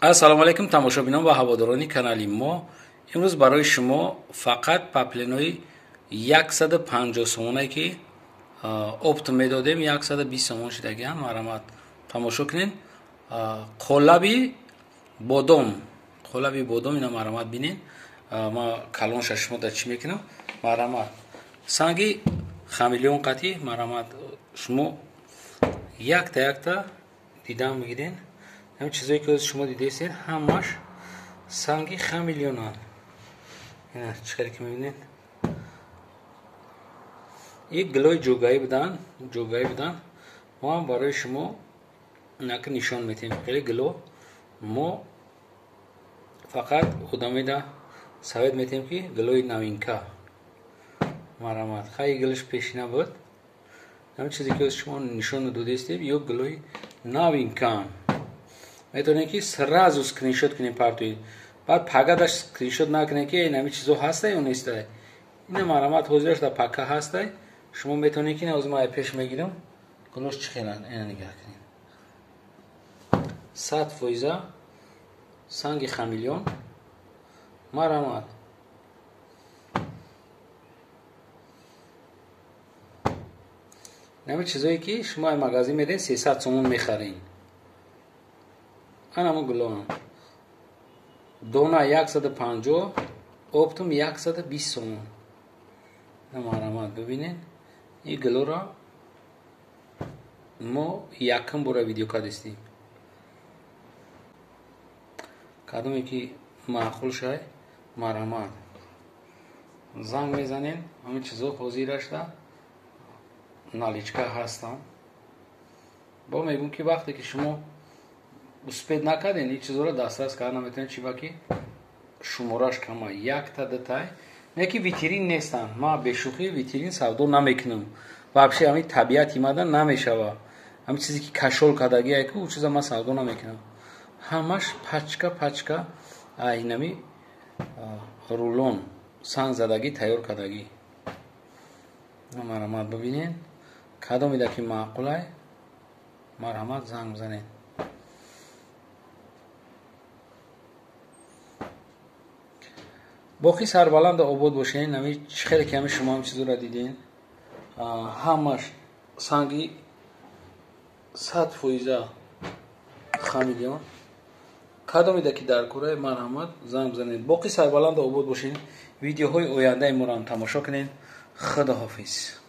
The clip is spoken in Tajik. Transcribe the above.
ассалому алайкум тамошобинон ва ҳаводорони канали мо. имрӯз барои шумо фақат папленои 150 сомонае ки опт медодем 120 сомон шидагиам марамат тамошо кунед. қолаби бодом ина марамат бинед. ма калонша шумо да чӣ мекунам марамат санги хамелеон қатӣ марамат шумо якта дидан мегиред. ҳамин чизое ки шумо дидесед ҳамаш санги хамелеонанд. ина чӣ хеле ки мебинед ин гилои ҷогаӣ будан. мо ҳам барои шумо инаки нишон метем хеле гило мо фақат одамеда совет метем ки гилои новинка марамат хай гилош пешина буд. ҳамин чизе ки шумо нишон додестед ё гилои новинка метавонед ки сразу скриншот кунед партоед. баъд пагадаш скриншот накунед ки ҳамин чизо ҳастай ё нестай. ина марамат ҳозираш дар пака ҳастай. шумо метавонед ки ҳозир ман пеш мегирам гулош чӣ хеланд ина нигаҳ кунед 100% санги хамелеон марамат ҳамин чизое ки шумо ай магазин меден 300 сомон мехаред. анамо гулоам дона 150 оптум 120 сомон. марамат бибинед ин гилоро мо якум бора видеока дестем. кадоме ки маъқул шай марамат занг мезанед. ҳамин чизо ҳозирашда наличка ҳастанд. бо мегӯм ки вақте ки шумо успед накарден ин чизоро дастрас карда наметавонед чӣ ба ки шумораш кама якта дата не ки витрин нестанд. ма бешӯхӣ витрин савдо намекунам. вообще ҳамин табиати мада намешава. ҳамин чизе ки кашол кардагия ку чиза ма савдо намекунам. ҳамаш пачка айнами рулон санг задагӣ тайёр кардагӣ. марамат бибинед кадомеда ки маъқулай марамат занг бизанед. боқӣ сарбаланда обод бошед. нами чӣ хеле ки ҳами шумо ҳам чизоро диден. ҳамаш санги 100% хамелеон. кадомеда ки дар кораи марҳамат занг бизанед. боқӣ сарбаланда обод бошед. видеоҳои ояндаи моро ҳам тамошо кунед. худоҳофиз.